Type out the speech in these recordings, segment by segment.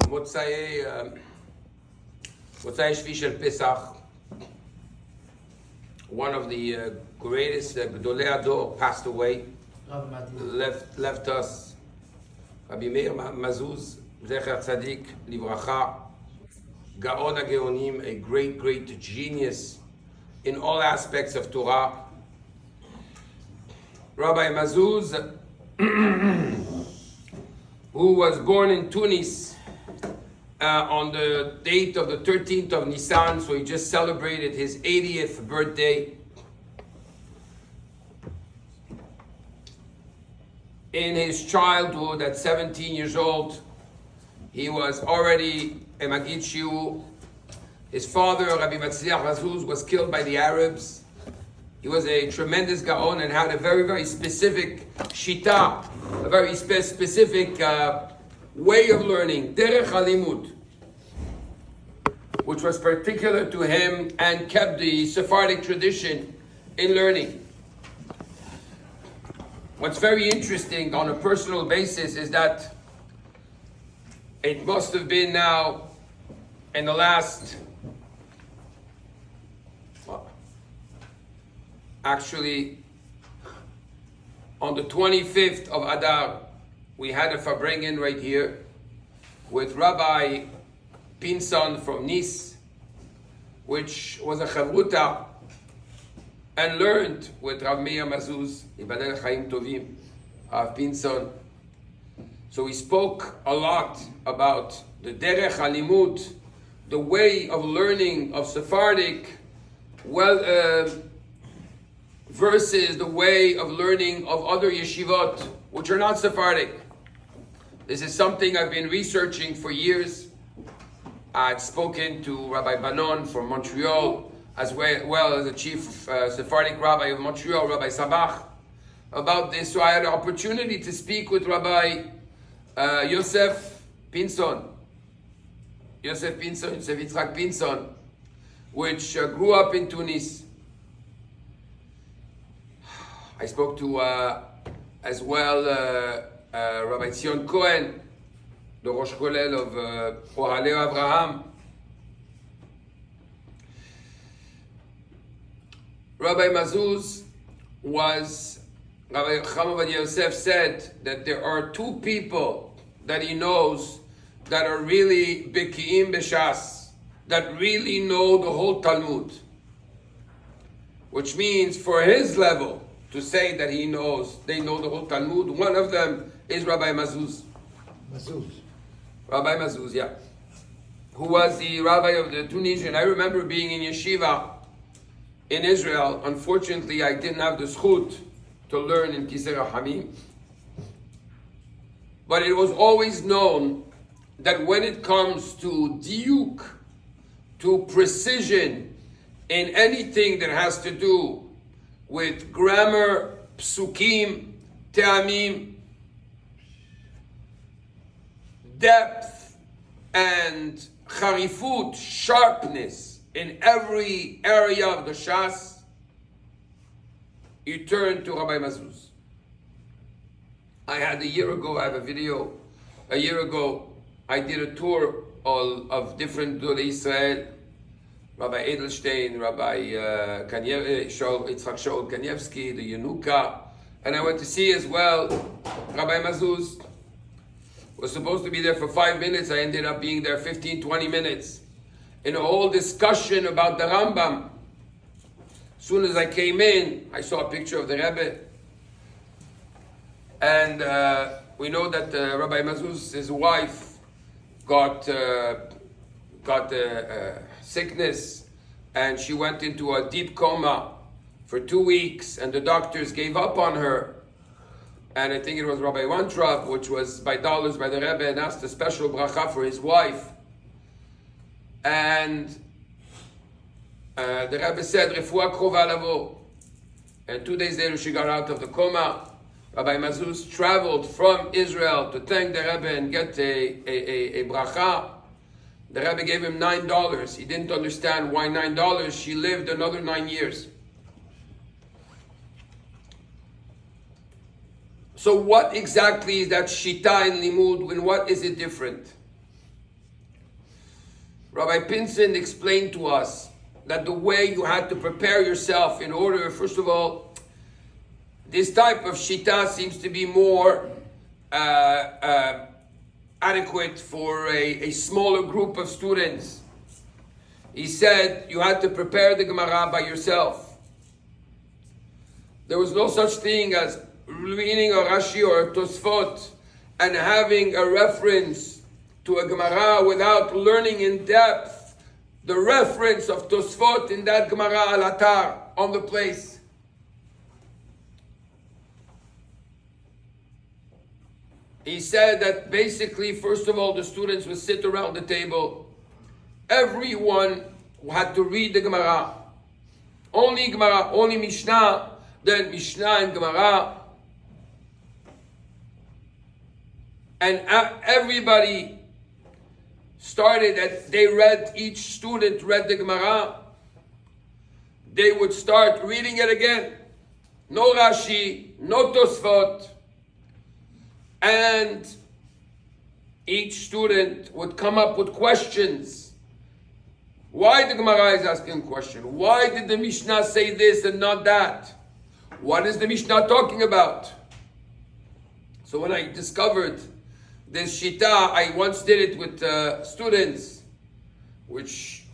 מוצאי שבי של פסח, one of the greatest גדולי הדור passed away, left us, Rabbi Meir Mazouz, זכר צדיק לברכה, גאון הגאונים, a great genius in all aspects of Torah. Rabbi Mazouz, who was born in Tunis on the date of the 13th of Nisan, so he just celebrated his 80th birthday. In his childhood, at 17 years old, he was already a Magid Shiur. His father, Rabbi Mazouz, was killed by the Arabs. He was a tremendous Gaon and had a very specific shita, a very specific way of learning, derech halimud, which was particular to him and kept the Sephardic tradition in learning. What's very interesting on a personal basis is that it must have been now in the last, actually on the 25th of Adar, we had a Farbrengen right here with Rabbi Pinson from Nice, which was a chavruta, and learned with Rav Meir Mazouz, Ibadel Chaim Tovim, Rav Pinson. So we spoke a lot about the derech halimud, the way of learning of Sephardic, versus the way of learning of other yeshivot, which are not Sephardic. This is something I've been researching for years. I've spoken to Rabbi Banon from Montreal, as well as the chief Sephardic rabbi of Montreal, Rabbi Sabach, about this. So I had an opportunity to speak with Rabbi Yosef Yitzhak Pinson, which grew up in Tunis. I spoke to as well Rabbi Zion Cohen, the Rosh Kolel of Ohalei Abraham. Rabbi Mazouz was, Rabbi Chama Yosef said that there are two people that he knows that are really Beki'im B'Shas, that really know the whole Talmud. Which means for his level, to say that they know the whole Talmud, one of them is Rabbi Mazouz. Rabbi Mazouz, yeah. Who was the rabbi of the Tunisian. I remember being in yeshiva in Israel. Unfortunately, I didn't have the zchut to learn in Kisei Rahamim. But it was always known that when it comes to diuk, to precision in anything that has to do with grammar, psukim, te'amim, depth and charifut, sharpness in every area of the Shas, you turn to Rabbi Mazouz. I have a video, a year ago, I did a tour of different Gedolei Israel, Rabbi Edelstein, Rabbi Yitzchak Shaul Kanievsky, the Yenuka, and I went to see as well Rabbi Mazouz. Was supposed to be there for 5 minutes. I ended up being there 15-20 minutes in a whole discussion about the Rambam. As soon as I came in, I saw a picture of the Rebbe, and we know that Rabbi Mazouz, his wife, got sickness, and she went into a deep coma for 2 weeks, and the doctors gave up on her. And I think it was Rabbi Weintraub, which was by dollars by the Rebbe, and asked a special bracha for his wife. And the Rebbe said, Refuah krova lavo. And 2 days later, she got out of the coma. Rabbi Mazouz traveled from Israel to thank the Rebbe and get a bracha. The Rebbe gave him $9. He didn't understand why $9. She lived another 9 years. So what exactly is that shita in limud? And what is it different? Rabbi Pinson explained to us that the way you had to prepare yourself in order, first of all, this type of shita seems to be more adequate for a smaller group of students. He said you had to prepare the Gemara by yourself. There was no such thing as reading a Rashi or a Tosfot and having a reference to a Gemara without learning in depth the reference of Tosfot in that Gemara al-Atar on the place. He said that basically, first of all, the students would sit around the table. Everyone had to read the Gemara. Only Gemara, only Mishnah, then Mishnah and Gemara. And everybody started that they read, each student read the Gemara. They would start reading it again. No Rashi, no Tosfot. And each student would come up with questions. Why the Gemara is asking a question? Why did the Mishnah say this and not that? What is the Mishnah talking about? So when I discovered this shita, I once did it with students, which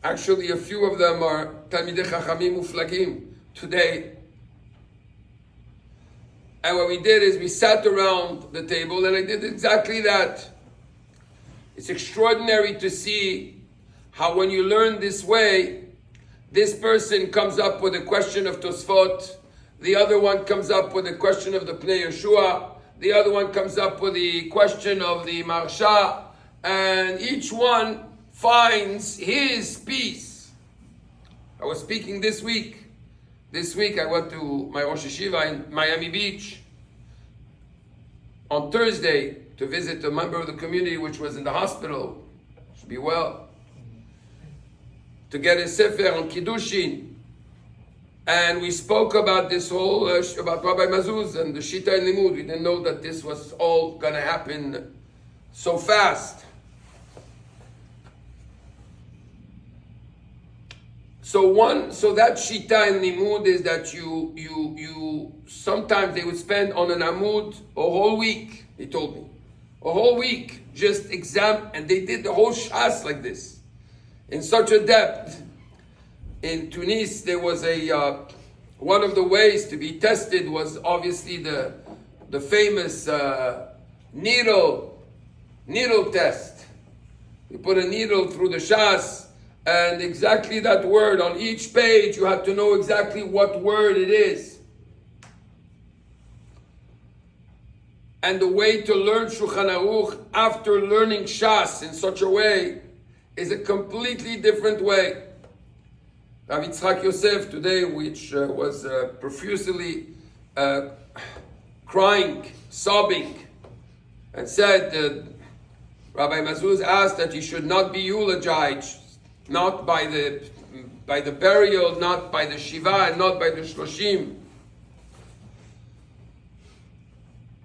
actually a few of them are Talmidei Chachamim Muflagim today. And what we did is we sat around the table and I did exactly that. It's extraordinary to see how when you learn this way, this person comes up with a question of Tosfot, the other one comes up with a question of the Pnei Yeshua, the other one comes up with the question of the Marsha, and each one finds his piece. I was speaking this week. This week I went to my Rosh Yeshiva in Miami Beach on Thursday to visit a member of the community which was in the hospital, should be well, to get his Sefer on Kiddushin. And we spoke about this whole, about Rabbi Mazouz and the Shita and Limud. We didn't know that this was all going to happen so fast. So that Shita and Limud is that you sometimes they would spend on an Amud a whole week, he told me. A whole week, just exam, and they did the whole Shas like this, in such a depth. In Tunis, there was one of the ways to be tested was obviously the famous needle test. You put a needle through the Shas, and exactly that word on each page, you have to know exactly what word it is. And the way to learn Shulchan Aruch after learning Shas in such a way is a completely different way. Rabbi Yitzchak Yosef today, which was profusely crying, sobbing, and said Rabbi Mazouz asked that he should not be eulogized, not by the burial, not by the Shiva, and not by the Shloshim.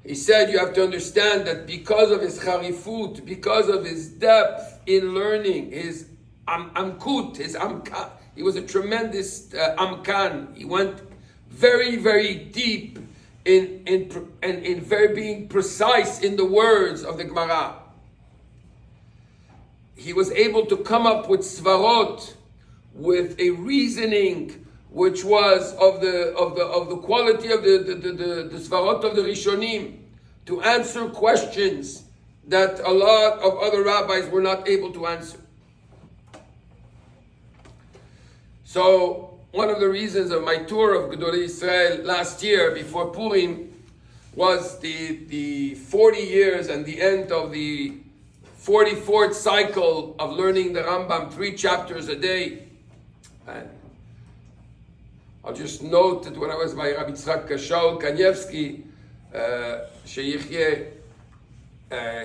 He said you have to understand that because of his charifut, because of his depth in learning, his amkut, his amka, he was a tremendous amkan. He went very, very deep in very being precise in the words of the Gemara. He was able to come up with svarot, with a reasoning which was of the quality of the svarot of the Rishonim, to answer questions that a lot of other rabbis were not able to answer. So one of the reasons of my tour of Gedolei Israel last year before Purim was the 40 years and the end of the 44th cycle of learning the Rambam 3 chapters a day. And I'll just note that when I was by Rabbi Yitzchak Shaul Kanievsky, Sheyichyeh,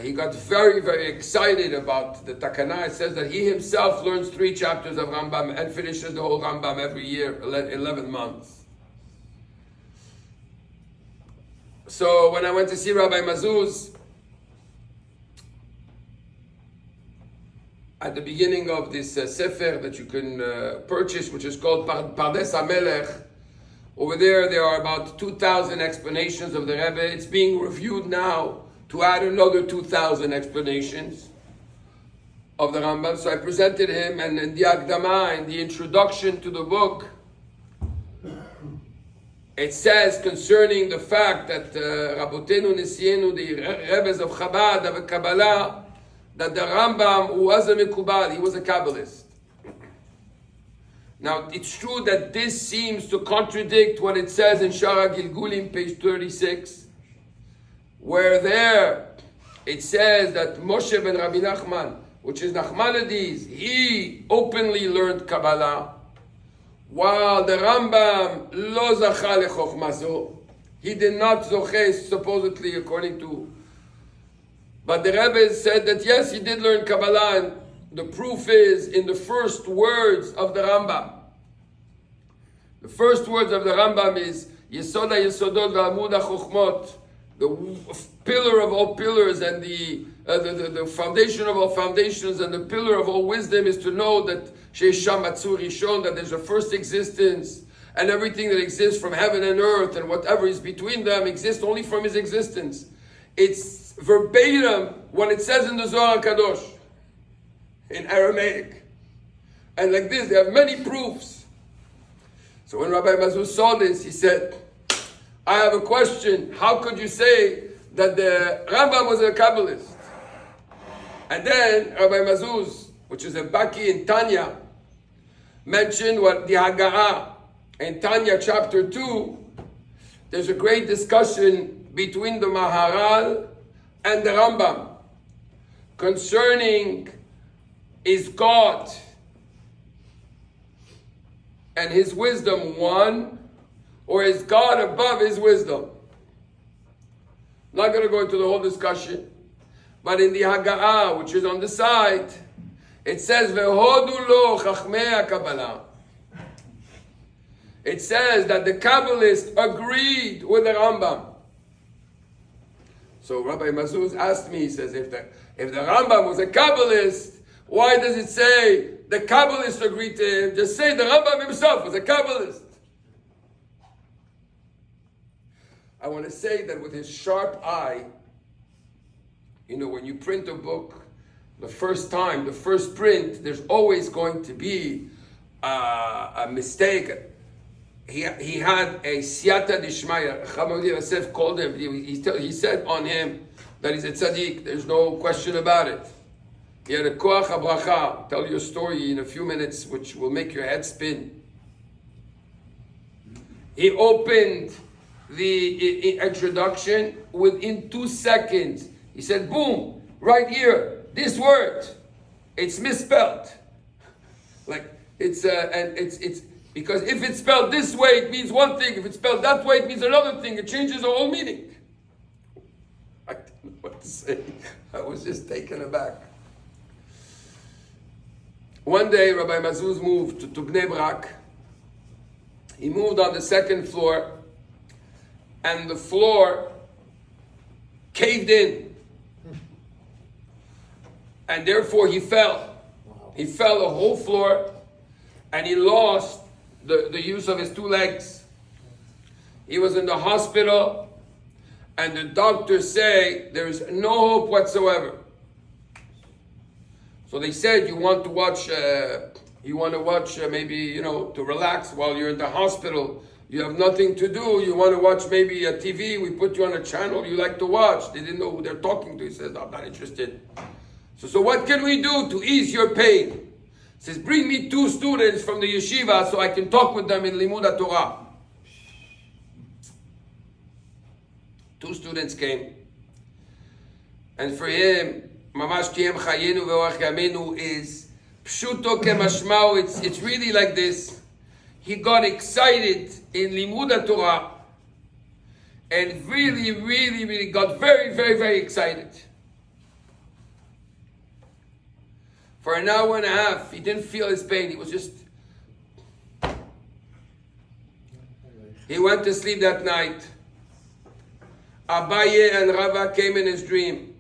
he got very, very excited about the Takana. It says that he himself learns 3 chapters of Rambam and finishes the whole Rambam every year, 11 months. So when I went to see Rabbi Mazouz, at the beginning of this Sefer that you can purchase, which is called Pardes HaMelech. Over there are about 2,000 explanations of the Rebbe. It's being reviewed now to add another 2,000 explanations of the Rambam. So I presented him, and in the Akdama, in the introduction to the book, it says concerning the fact that Rabotenu Nesienu, the Rebbes of Chabad, of Kabbalah, that the Rambam was a Mekubal, he was a Kabbalist. Now, it's true that this seems to contradict what it says in Shara Gilgulim, page 36, where there it says that Moshe ben Rabbi Nachman, which is Nachmanides, he openly learned Kabbalah, while the Rambam lo zacha lechochmazo, he did not zoche, supposedly according to. But the Rebbe said that yes, he did learn Kabbalah, and the proof is in the first words of the Rambam. The first words of the Rambam is Yesoda Yesodot v'Amud HaChochmot, the pillar of all pillars and the foundation of all foundations and the pillar of all wisdom is to know that Sheisham Matzur Rishon, that there's a first existence, and everything that exists from heaven and earth and whatever is between them exists only from his existence. It's verbatim what it says in the Zohar Kadosh in Aramaic. And like this, they have many proofs. So when Rabbi Mazouz saw this, he said, I have a question. How could you say that the Rambam was a Kabbalist? And then Rabbi Mazouz, which is a Baki in Tanya, mentioned what the Haggadah in Tanya chapter 2, there's a great discussion between the Maharal and the Rambam concerning is God and his wisdom one, or is God above his wisdom? I'm not going to go into the whole discussion, but in the Haggadah, which is on the side, it says, Ve'hodu lo chachmei HaKabbalah. It says that the Kabbalists agreed with the Rambam. So Rabbi Mazouz asked me, he says, if the Rambam was a Kabbalist, why does it say the Kabbalists agreed to him? Just say the Rambam himself was a Kabbalist. I want to say that with his sharp eye, you know, when you print a book, the first time, the first print, there's always going to be a mistake. He had a siyata dishmaya. Chama Yosef called him. He said on him that he's a tzaddik. There's no question about it. He had a koach habracha. I'll tell you a story in a few minutes, which will make your head spin. He opened the introduction within 2 seconds. He said, "Boom! Right here, this word, it's misspelled. Like it's because if it's spelled this way, it means one thing. If it's spelled that way, it means another thing. It changes the whole meaning." I didn't know what to say. I was just taken aback. One day, Rabbi Mazouz moved to Bnei Brak. He moved on the second floor, and the floor caved in. And therefore he fell. He fell the whole floor, and he lost the use of his 2 legs. He was in the hospital, and the doctors say there's no hope whatsoever. So they said, you want to watch maybe, you know, to relax while you're in the hospital. You have nothing to do. You want to watch maybe a TV. We put you on a channel you like to watch. They didn't know who they're talking to. He says, I'm not interested. So what can we do to ease your pain? He says, bring me 2 students from the yeshiva so I can talk with them in Limud HaTorah. 2 students came. And for him, Mamash Tiem Chayenu Ve'orach Yamenu is Pshuto Kemashmao. It's really like this. He got excited in Limud HaTorah and really got very, very, very excited. For an hour and a half, he didn't feel his pain. He was just... He went to sleep that night. Abaye and Rava came in his dream.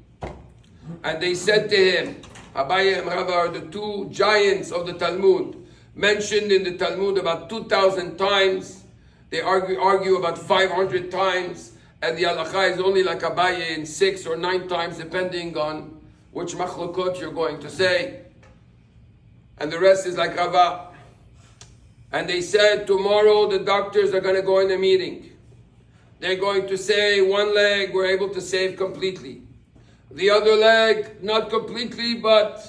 And they said to him, Abaye and Rava are the two giants of the Talmud, mentioned in the Talmud about 2,000 times. They argue about 500 times, and the halacha is only like Abaye in 6 or 9 times, depending on which machlokot you're going to say. And the rest is like Rava. And they said tomorrow the doctors are going to go in a meeting. They're going to say one leg we're able to save completely. The other leg, not completely, but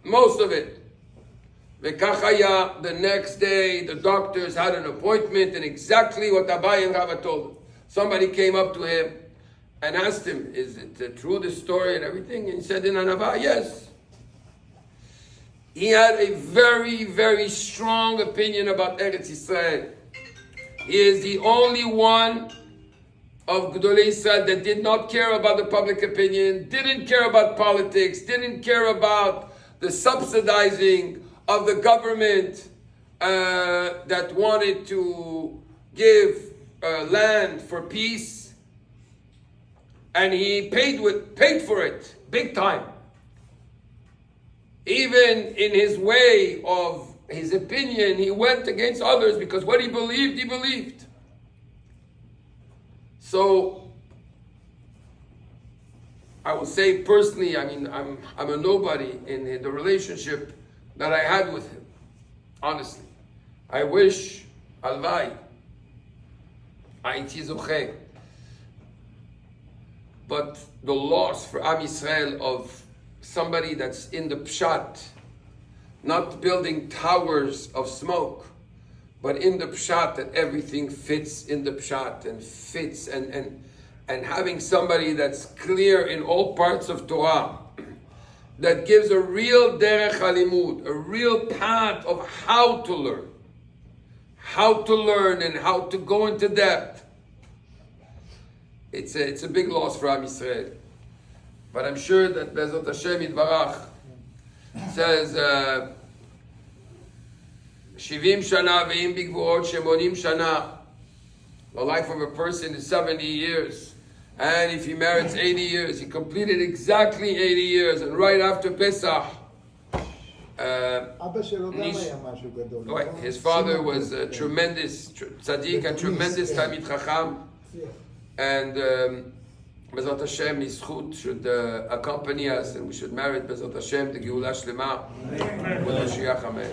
most of it. V'kachaya, the next day, the doctors had an appointment, and exactly what Abai and Rava told him. Somebody came up to him and asked him, is it true, this story and everything? And he said in Anava, yes. He had a very, very strong opinion about Eretz Yisrael. He is the only one of Gedolei Yisrael that did not care about the public opinion, didn't care about politics, didn't care about the subsidizing of the government that wanted to give land for peace. And he paid for it, big time. Even in his way of his opinion, he went against others because what he believed. So, I will say personally, I mean, I'm a nobody in the relationship that I had with him. Honestly, I wish Alvai, Aiti Zoche, but the loss for Am Yisrael of somebody that's in the pshat, not building towers of smoke, but in the pshat that everything fits in the pshat and fits and having somebody that's clear in all parts of Torah, that gives a real derech halimud, a real path of how to learn and how to go into depth. It's a big loss for Am Yisrael. But I'm sure that Bezot Hashem Yitbarach says, 70 shana ve'im bigvuot shemonim shana. The life of a person is 70 years. And if he merits 80 years, he completed exactly 80 years. And right after Pesach, his father was a tremendous tzaddik, a tremendous Talmid Chacham. And Bezat Hashem, his chut should accompany us, and we should merit Bezat Hashem, the Geulah Shlema, with Mashiach. Amen.